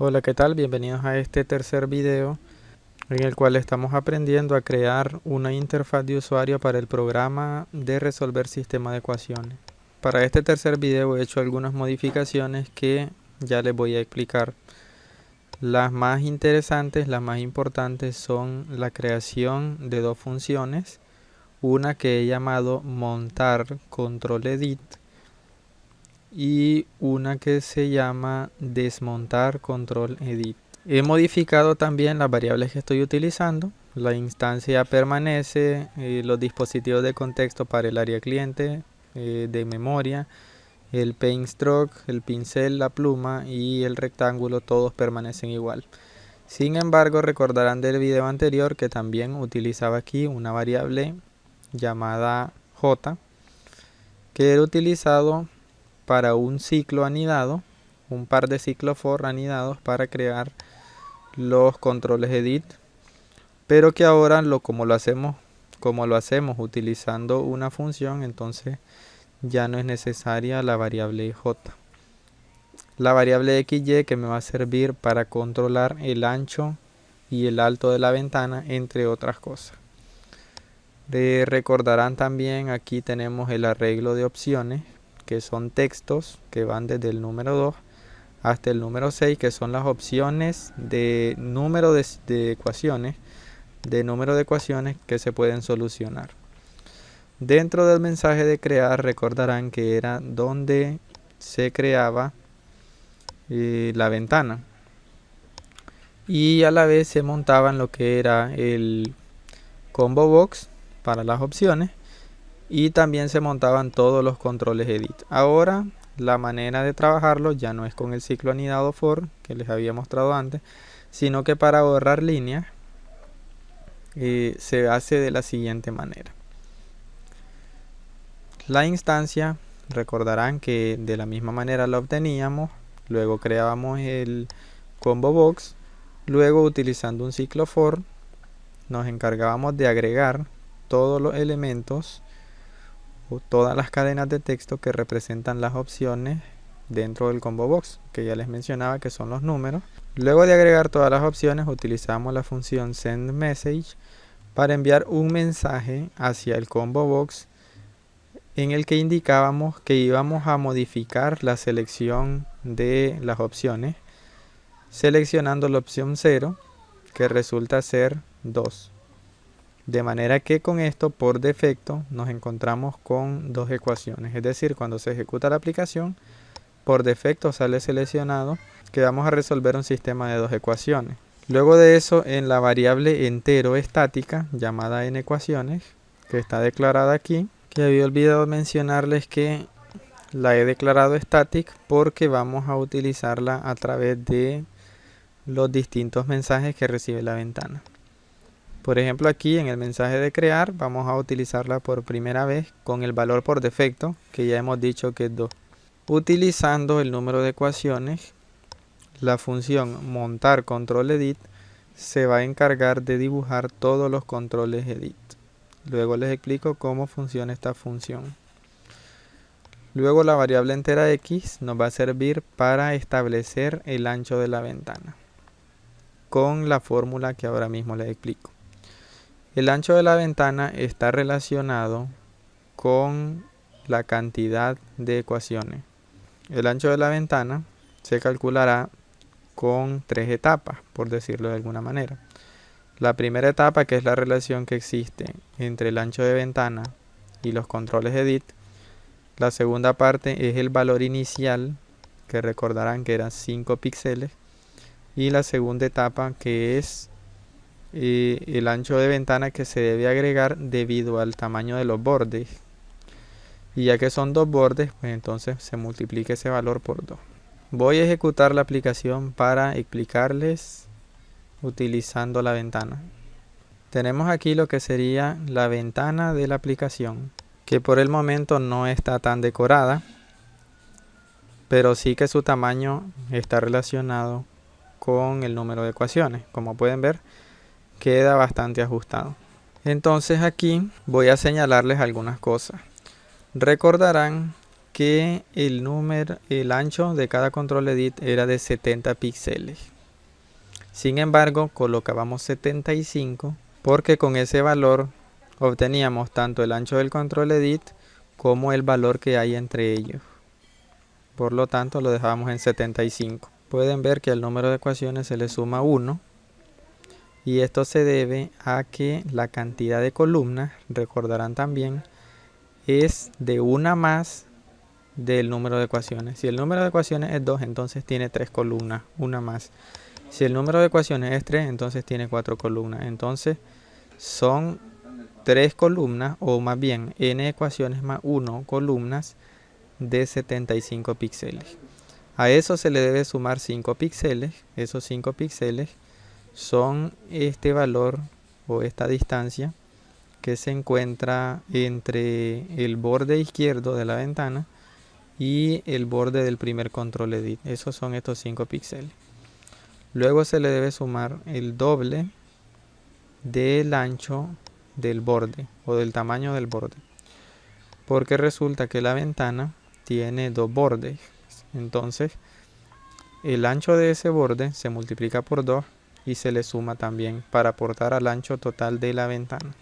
Hola, ¿qué tal? Bienvenidos a este tercer video en el cual estamos aprendiendo a crear una interfaz de usuario para el programa de resolver sistema de ecuaciones. Para este tercer video he hecho algunas modificaciones que ya les voy a explicar. Las más interesantes, las más importantes son la creación de dos funciones, una que he llamado montar control edit y una que se llama desmontar control edit. He modificado también las variables que estoy utilizando. La instancia permanece, los dispositivos de contexto para el área cliente, de memoria, el paint stroke, el pincel, la pluma y el rectángulo, todos permanecen igual. Sin embargo, recordarán del video anterior que también utilizaba aquí una variable llamada j, que era utilizado para un ciclo anidado, un par de ciclos for anidados para crear los controles edit, pero que ahora como lo hacemos utilizando una función, entonces ya no es necesaria la variable j. La variable xy que me va a servir para controlar el ancho y el alto de la ventana, entre otras cosas. Recordarán también, aquí tenemos el arreglo de opciones, que son textos que van desde el número 2 hasta el número 6, que son las opciones de número de ecuaciones, que se pueden solucionar. Dentro del mensaje de crear, recordarán que era donde se creaba la ventana, y a la vez se montaban lo que era el combo box para las opciones, y también se montaban todos los controles edit. Ahora la manera de trabajarlo ya no es con el ciclo anidado for que les había mostrado antes, sino que para ahorrar líneas se hace de la siguiente manera. La instancia, recordarán que de la misma manera la obteníamos, luego creábamos el combo box, luego utilizando un ciclo for nos encargábamos de agregar todos los elementos o todas las cadenas de texto que representan las opciones dentro del combo box, que ya les mencionaba que son los números. Luego de agregar todas las opciones, utilizamos la función sendMessage para enviar un mensaje hacia el combo box en el que indicábamos que íbamos a modificar la selección de las opciones, seleccionando la opción 0, que resulta ser 2. De manera que con esto por defecto nos encontramos con dos ecuaciones. Es decir, cuando se ejecuta la aplicación, por defecto sale seleccionado que vamos a resolver un sistema de dos ecuaciones. Luego de eso, en la variable entero estática llamada en ecuaciones, que está declarada aquí, que había olvidado mencionarles que la he declarado static porque vamos a utilizarla a través de los distintos mensajes que recibe la ventana. Por ejemplo, aquí en el mensaje de crear vamos a utilizarla por primera vez con el valor por defecto, que ya hemos dicho que es 2. Utilizando el número de ecuaciones, la función montar control edit se va a encargar de dibujar todos los controles edit. Luego les explico cómo funciona esta función. Luego la variable entera x nos va a servir para establecer el ancho de la ventana, con la fórmula que ahora mismo les explico. El ancho de la ventana está relacionado con la cantidad de ecuaciones. El ancho de la ventana se calculará con 3 etapas, por decirlo de alguna manera. La primera etapa, que es la relación que existe entre el ancho de ventana y los controles edit. La segunda parte es el valor inicial, que recordarán que era 5 píxeles. Y la segunda etapa, que es el ancho de ventana que se debe agregar debido al tamaño de los bordes, y ya que son dos bordes, pues entonces se multiplica ese valor por 2. Voy a ejecutar la aplicación para explicarles utilizando la ventana. Tenemos aquí lo que sería la ventana de la aplicación, que por el momento no está tan decorada, pero sí que su tamaño está relacionado con el número de ecuaciones. Como pueden ver, queda bastante ajustado. Entonces aquí voy a señalarles algunas cosas. Recordarán que el ancho de cada control edit era de 70 píxeles. Sin embargo, colocábamos 75 porque con ese valor obteníamos tanto el ancho del control edit como el valor que hay entre ellos. Por lo tanto, lo dejábamos en 75. Pueden ver que al número de ecuaciones se le suma 1. Y esto se debe a que la cantidad de columnas, recordarán también, es de una más del número de ecuaciones. Si el número de ecuaciones es 2, entonces tiene 3 columnas, una más. Si el número de ecuaciones es 3, entonces tiene 4 columnas. Entonces son 3 columnas, o más bien n ecuaciones más 1 columnas de 75 píxeles. A eso se le debe sumar 5 píxeles. Esos 5 píxeles son este valor o esta distancia que se encuentra entre el borde izquierdo de la ventana y el borde del primer control edit. Esos son estos 5 píxeles. Luego se le debe sumar el doble del ancho del borde o del tamaño del borde, porque resulta que la ventana tiene 2 bordes. Entonces el ancho de ese borde se multiplica por 2 y se le suma también para aportar al ancho total de la ventana.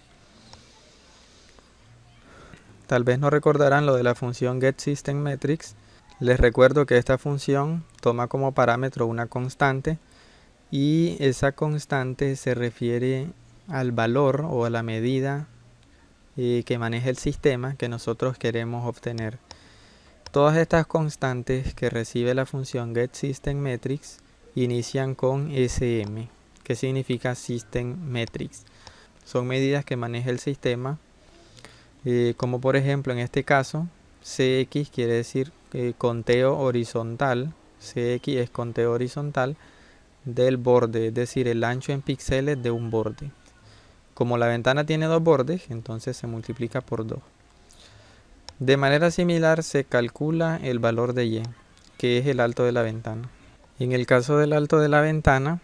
Tal vez no recordarán lo de la función getSystemMetrics. Les recuerdo que esta función toma como parámetro una constante y esa constante se refiere al valor o a la medida que maneja el sistema que nosotros queremos obtener. Todas estas constantes que recibe la función getSystemMetrics inician con SM, que significa System Metrics. Son medidas que maneja el sistema, como por ejemplo en este caso, CX quiere decir conteo horizontal. CX es conteo horizontal del borde, es decir, el ancho en píxeles de un borde. Como la ventana tiene 2 bordes, entonces se multiplica por 2. De manera similar se calcula el valor de Y, que es el alto de la ventana. En el caso del alto de la ventana,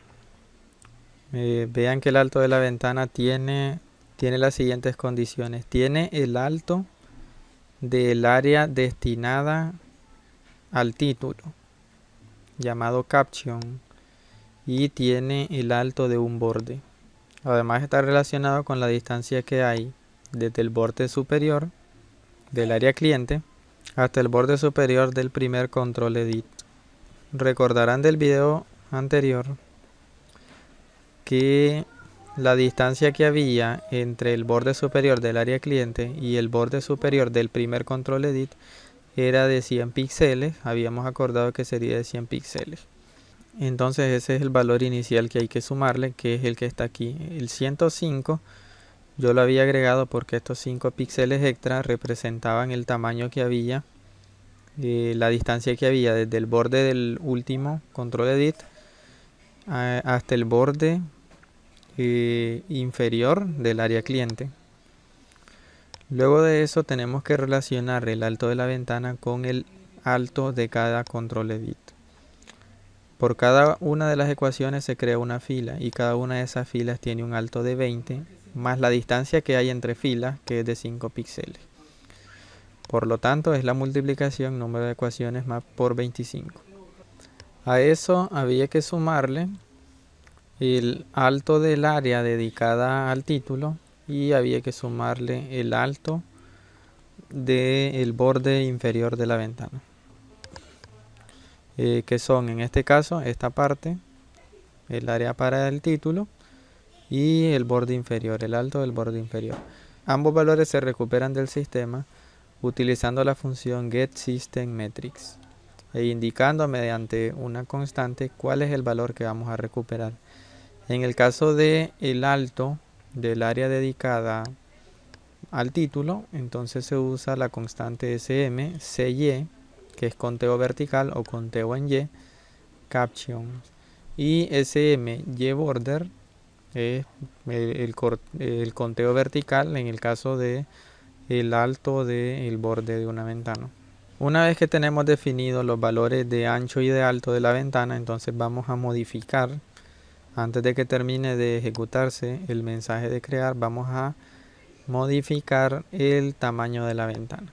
vean que el alto de la ventana tiene las siguientes condiciones. Tiene el alto del área destinada al título, llamado caption, y tiene el alto de un borde. Además está relacionado con la distancia que hay desde el borde superior del área cliente hasta el borde superior del primer control edit. Recordarán del video anterior que la distancia que había entre el borde superior del área cliente y el borde superior del primer control edit era de 100 píxeles. Habíamos acordado que sería de 100 píxeles. Entonces ese es el valor inicial que hay que sumarle, que es el que está aquí. El 105 yo lo había agregado porque estos 5 píxeles extra representaban el tamaño que había, la distancia que había desde el borde del último control edit hasta el borde inferior del área cliente. Luego de eso tenemos que relacionar el alto de la ventana con el alto de cada control edit. Por cada una de las ecuaciones se crea una fila y cada una de esas filas tiene un alto de 20 más la distancia que hay entre filas, que es de 5 píxeles. Por lo tanto es la multiplicación número de ecuaciones más por 25. A eso había que sumarle el alto del área dedicada al título y había que sumarle el alto del borde inferior de la ventana, que son en este caso esta parte, el área para el título, y el borde inferior, el alto del borde inferior. Ambos valores se recuperan del sistema utilizando la función getSystemMetrics e indicando mediante una constante cuál es el valor que vamos a recuperar. En el caso de el alto del área dedicada al título, entonces se usa la constante SM, CY, que es conteo vertical o conteo en Y, caption, y SM, Y border, es el conteo vertical en el caso de el alto del borde de una ventana. Una vez que tenemos definidos los valores de ancho y de alto de la ventana, entonces vamos a modificar, antes de que termine de ejecutarse el mensaje de crear, vamos a modificar el tamaño de la ventana.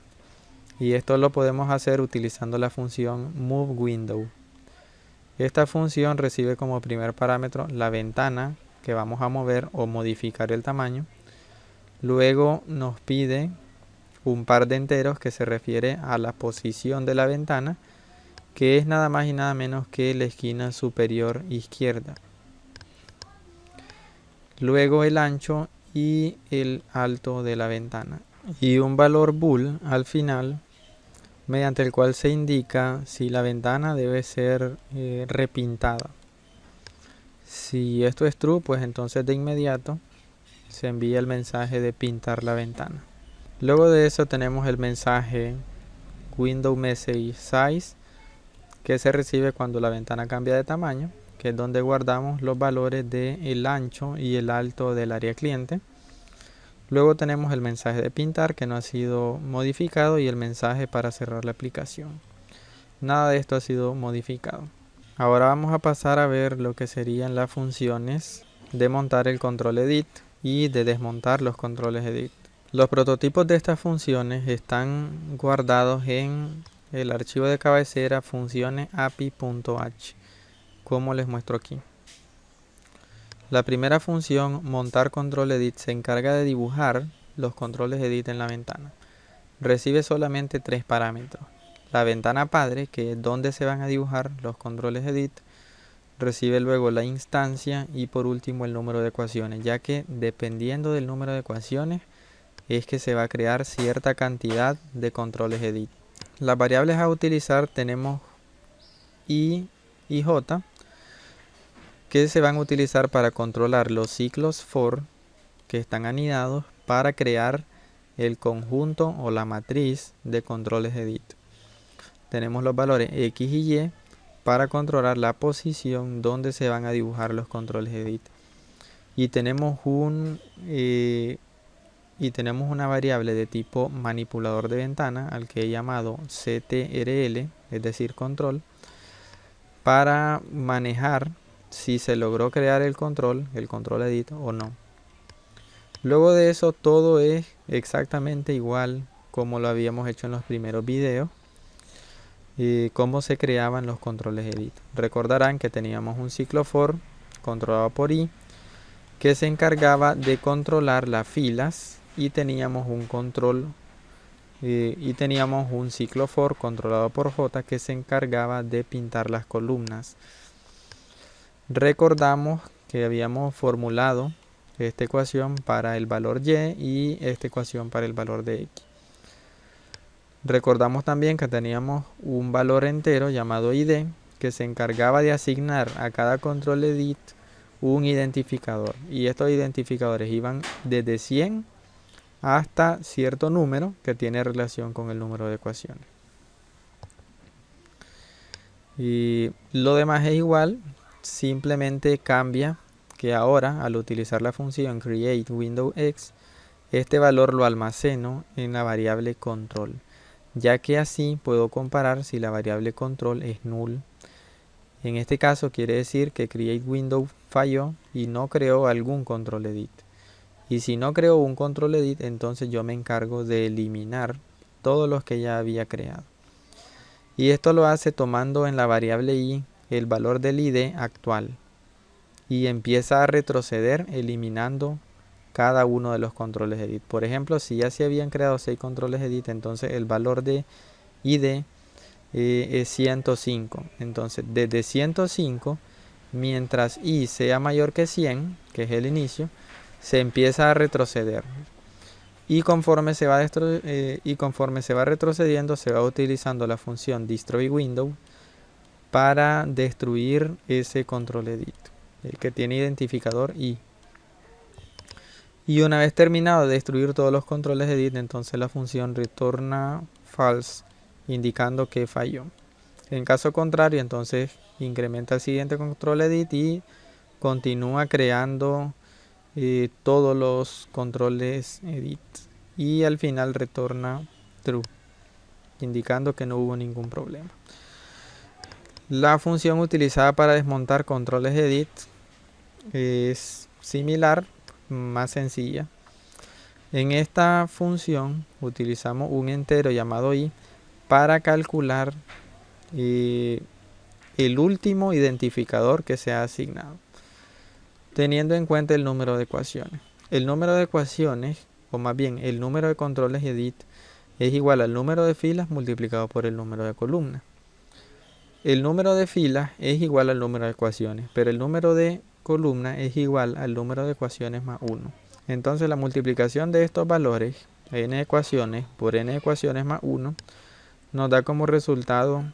Y esto lo podemos hacer utilizando la función moveWindow. Esta función recibe como primer parámetro la ventana que vamos a mover o modificar el tamaño. Luego nos pide un par de enteros que se refiere a la posición de la ventana, que es nada más y nada menos que la esquina superior izquierda. Luego el ancho y el alto de la ventana. Y un valor bool al final, mediante el cual se indica si la ventana debe ser repintada. Si esto es true, pues entonces de inmediato se envía el mensaje de pintar la ventana. Luego de eso tenemos el mensaje Window Message Size, que se recibe cuando la ventana cambia de tamaño, que es donde guardamos los valores del ancho y el alto del área cliente. Luego tenemos el mensaje de pintar, que no ha sido modificado, y el mensaje para cerrar la aplicación. Nada de esto ha sido modificado. Ahora vamos a pasar a ver lo que serían las funciones de montar el control edit y de desmontar los controles edit. Los prototipos de estas funciones están guardados en el archivo de cabecera funciones api.h, como les muestro aquí. La primera función, montar control edit, se encarga de dibujar los controles edit en la ventana. Recibe solamente 3 parámetros. La ventana padre, que es donde se van a dibujar los controles edit, recibe luego la instancia y por último el número de ecuaciones, ya que dependiendo del número de ecuaciones es que se va a crear cierta cantidad de controles edit. Las variables a utilizar tenemos i y j, que se van a utilizar para controlar los ciclos for que están anidados para crear el conjunto o la matriz de controles edit. Tenemos los valores x y y para controlar la posición donde se van a dibujar los controles edit. Y tenemos una variable de tipo manipulador de ventana al que he llamado CTRL, es decir, control, para manejar si se logró crear el control edit o no. Luego de eso todo es exactamente igual como lo habíamos hecho en los primeros videos, y cómo se creaban los controles edit. Recordarán que teníamos un ciclo for controlado por i que se encargaba de controlar las filas, y teníamos un ciclo for controlado por j que se encargaba de pintar las columnas. Recordamos que habíamos formulado esta ecuación para el valor y y esta ecuación para el valor de x. Recordamos también que teníamos un valor entero llamado id que se encargaba de asignar a cada control edit un identificador, y estos identificadores iban desde 100 hasta cierto número que tiene relación con el número de ecuaciones. Y lo demás es igual, simplemente cambia que ahora al utilizar la función createWindowX, este valor lo almaceno en la variable control, ya que así puedo comparar si la variable control es null. En este caso quiere decir que createWindow falló y no creó algún control edit. Y si no creó un control edit, entonces yo me encargo de eliminar todos los que ya había creado. Y esto lo hace tomando en la variable i el valor del id actual, y empieza a retroceder eliminando cada uno de los controles edit. Por ejemplo, si ya se habían creado 6 controles edit, entonces el valor de id es 105. Entonces desde 105, mientras i sea mayor que 100, que es el inicio, se empieza a retroceder. Y conforme se va retrocediendo, se va utilizando la función destroyWindow para destruir ese control edit, el que tiene identificador i. Y una vez terminado de destruir todos los controles edit, entonces la función retorna false, indicando que falló. En caso contrario, entonces incrementa el siguiente control edit y continúa creando todos los controles edit, y al final retorna true, indicando que no hubo ningún problema. La función utilizada para desmontar controles edit es similar, más sencilla. En esta función utilizamos un entero llamado i para calcular el último identificador que se ha asignado, teniendo en cuenta el número de ecuaciones. El número de ecuaciones, o más bien el número de controles edit, es igual al número de filas multiplicado por el número de columnas. El número de filas es igual al número de ecuaciones, pero el número de columnas es igual al número de ecuaciones más 1. Entonces la multiplicación de estos valores, n ecuaciones por n ecuaciones más 1, nos da como resultado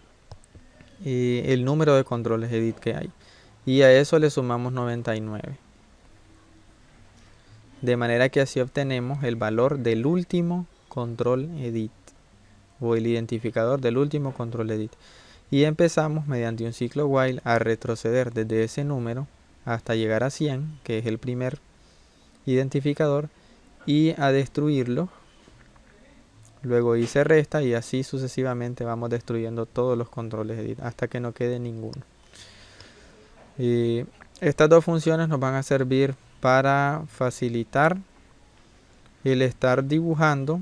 el número de controles edit que hay. Y a eso le sumamos 99. De manera que así obtenemos el valor del último control edit, o el identificador del último control edit. Y empezamos mediante un ciclo while a retroceder desde ese número hasta llegar a 100, que es el primer identificador, y a destruirlo. Luego y se resta, y así sucesivamente vamos destruyendo todos los controles edit hasta que no quede ninguno. Y estas dos funciones nos van a servir para facilitar el estar dibujando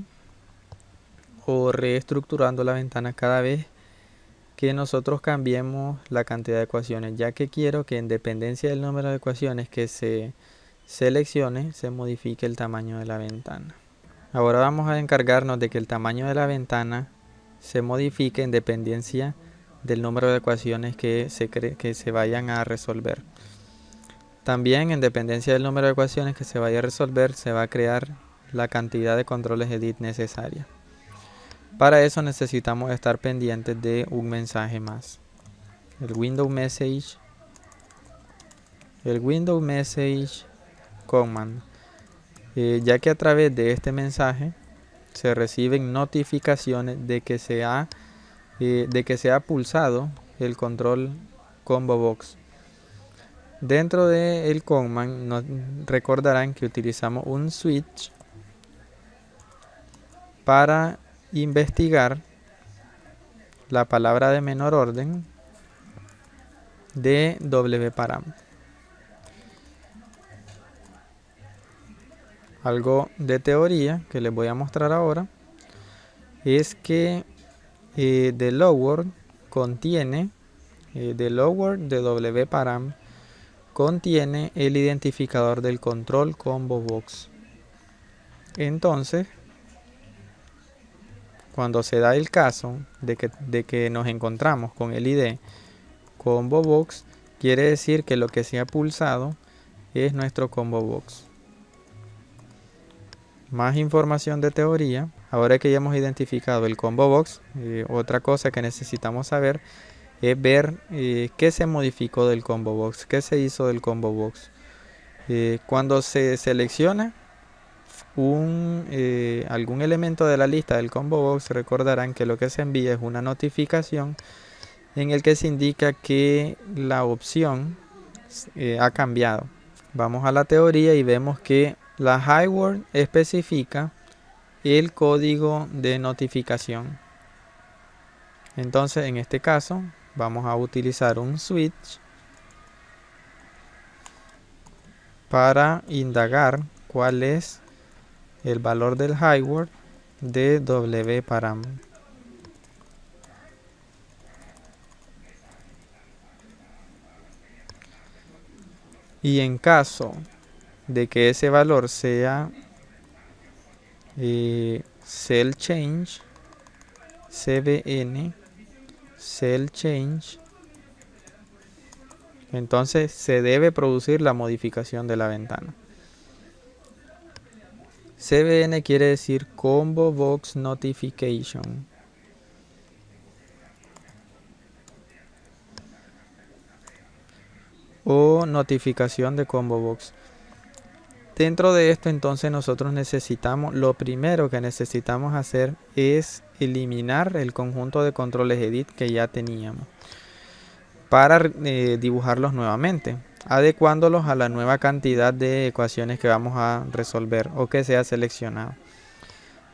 o reestructurando la ventana cada vez que nosotros cambiemos la cantidad de ecuaciones, ya que quiero que en dependencia del número de ecuaciones que se seleccione, se modifique el tamaño de la ventana. Ahora vamos a encargarnos de que el tamaño de la ventana se modifique en dependencia del número de ecuaciones que se vayan a resolver. También en dependencia del número de ecuaciones que se vaya a resolver, se va a crear la cantidad de controles edit necesaria. Para eso necesitamos estar pendientes de un mensaje más. El window message command. Ya que a través de este mensaje se reciben notificaciones de que se ha pulsado el control combo box. Dentro del command nos recordarán que utilizamos un switch para investigar la palabra de menor orden de wparam. Algo de teoría que les voy a mostrar ahora es que the lower contiene the lower de wparam contiene el identificador del control combo box. Entonces, cuando se da el caso de que nos encontramos con el ID combo box, quiere decir que lo que se ha pulsado es nuestro combo box. Más información de teoría. Ahora que ya hemos identificado el combo box, otra cosa que necesitamos saber es ver qué se modificó del combo box, qué se hizo del combo box. Cuando se selecciona algún elemento de la lista del combo box, recordarán que lo que se envía es una notificación en el que se indica que la opción ha cambiado. Vamos a la teoría y vemos que la HiWord especifica el código de notificación. Entonces, en este caso, vamos a utilizar un switch para indagar cuál es el valor del HiWord de wparam. Y en caso de que ese valor sea cell change, cbn cell change, entonces se debe producir la modificación de la ventana. CBN quiere decir Combo Box Notification. O notificación de Combo Box. Dentro de esto entonces nosotros lo primero que necesitamos hacer es eliminar el conjunto de controles edit que ya teníamos para dibujarlos nuevamente, adecuándolos a la nueva cantidad de ecuaciones que vamos a resolver o que sea seleccionado.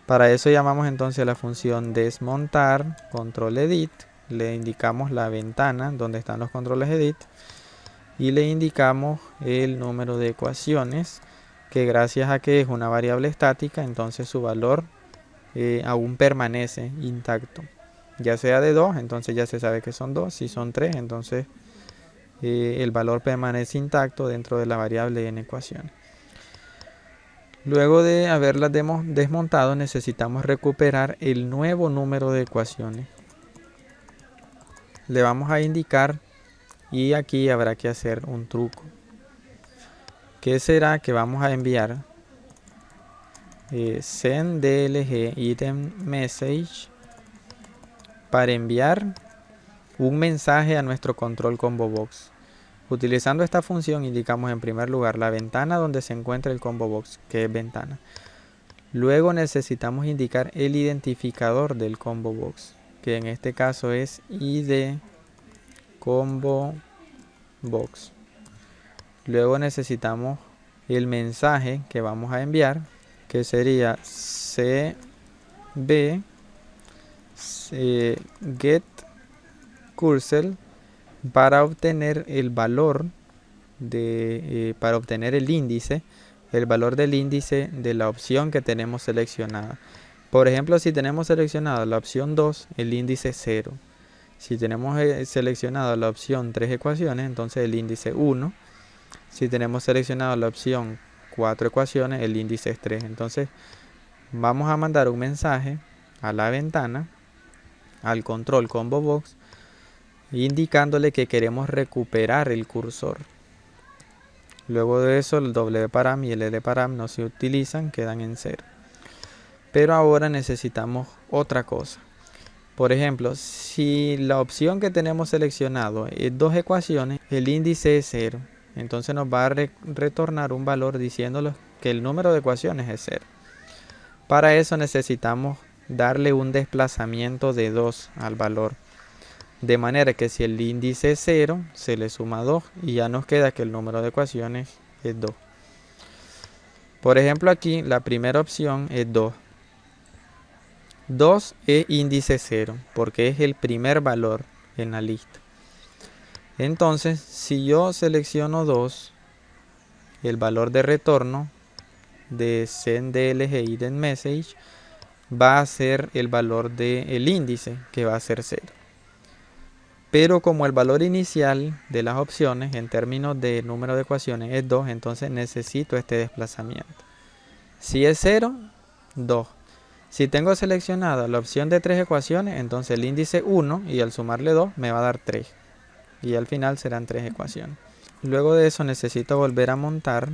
Para eso llamamos entonces la función desmontar control edit, le indicamos la ventana donde están los controles edit y le indicamos el número de ecuaciones, que gracias a que es una variable estática, entonces su valor aún permanece intacto. ya sea de 2, entonces ya se sabe que son 2. Si son 3, entonces el valor permanece intacto dentro de la variable en ecuaciones. Luego de haberlas desmontado, necesitamos recuperar el nuevo número de ecuaciones. Le vamos a indicar, y aquí habrá que hacer un truco. ¿Qué será? Que vamos a enviar send dlg item message para enviar un mensaje a nuestro control combo box. Utilizando esta función indicamos en primer lugar la ventana donde se encuentra el combo box, que es ventana. Luego necesitamos indicar el identificador del combo box, que en este caso es id combo box. Luego necesitamos el mensaje que vamos a enviar, que sería cb get cursor para obtener el valor para obtener el índice, el valor del índice de la opción que tenemos seleccionada. Por ejemplo, si tenemos seleccionada la opción 2, el índice es 0. Si tenemos seleccionado la opción 3 ecuaciones, entonces el índice 1. Si tenemos seleccionado la opción 4 ecuaciones, el índice es 3. Entonces vamos a mandar un mensaje a la ventana, al control combo box, indicándole que queremos recuperar el cursor. Luego de eso el wparam y el lparam no se utilizan, quedan en 0. Pero ahora necesitamos otra cosa. Por ejemplo, si la opción que tenemos seleccionado es 2 ecuaciones, el índice es 0. Entonces nos va a retornar un valor diciéndonos que el número de ecuaciones es 0. Para eso necesitamos darle un desplazamiento de 2 al valor. De manera que si el índice es 0, se le suma 2 y ya nos queda que el número de ecuaciones es 2. Por ejemplo, aquí la primera opción es 2. 2 es índice 0 porque es el primer valor en la lista. Entonces, si yo selecciono 2, el valor de retorno de send dlg item message va a ser el valor del índice, que va a ser 0. Pero como el valor inicial de las opciones en términos de número de ecuaciones es 2, entonces necesito este desplazamiento. Si es 0, 2. Si tengo seleccionada la opción de 3 ecuaciones, entonces el índice 1 y al sumarle 2 me va a dar 3. Y al final serán 3 ecuaciones. Luego de eso necesito volver a montar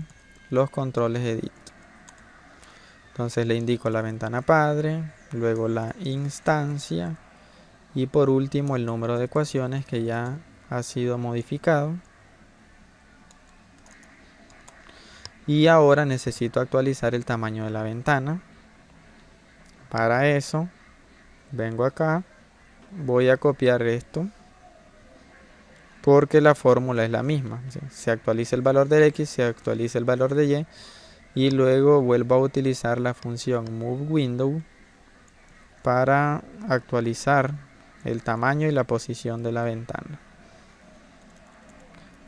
los controles edit. Entonces le indico la ventana padre, luego la instancia y por último el número de ecuaciones que ya ha sido modificado. Y ahora necesito actualizar el tamaño de la ventana. Para eso vengo acá, voy a copiar esto porque la fórmula es la misma. Se actualiza el valor de x, se actualiza el valor de y luego vuelvo a utilizar la función moveWindow para actualizar el tamaño y la posición de la ventana.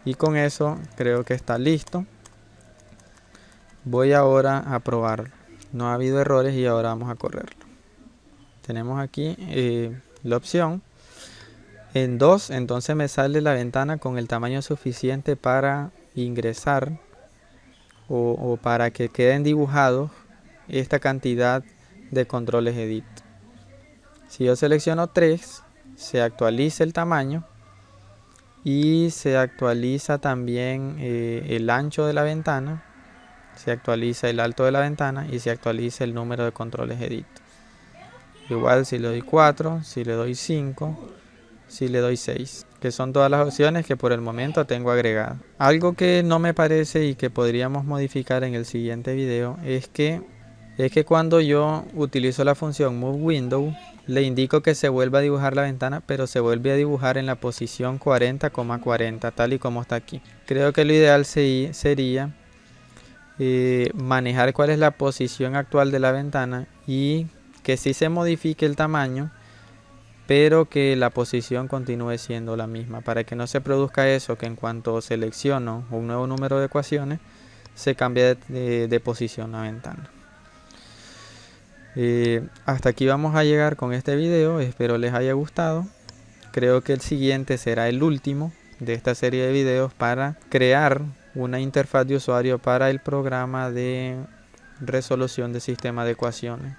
Y con eso creo que está listo. Voy ahora a probarlo. No ha habido errores y ahora vamos a correrlo. Tenemos aquí la opción en 2, entonces me sale la ventana con el tamaño suficiente para ingresar o para que queden dibujados esta cantidad de controles edit. Si yo selecciono 3, se actualiza el tamaño y se actualiza también el ancho de la ventana, se actualiza el alto de la ventana y se actualiza el número de controles edit. Igual si le doy 4, si le doy 5, si le doy 6, que son todas las opciones que por el momento tengo agregadas. Algo que no me parece y que podríamos modificar en el siguiente video es que cuando yo utilizo la función moveWindow, le indico que se vuelva a dibujar la ventana, pero se vuelve a dibujar en la posición 40,40, tal y como está aquí. Creo que lo ideal sería manejar cuál es la posición actual de la ventana y que sí se modifique el tamaño, pero que la posición continúe siendo la misma, para que no se produzca eso, que en cuanto selecciono un nuevo número de ecuaciones, se cambie de posición la ventana. Hasta aquí vamos a llegar con este video, espero les haya gustado. Creo que el siguiente será el último de esta serie de videos para crear una interfaz de usuario para el programa de resolución de sistema de ecuaciones.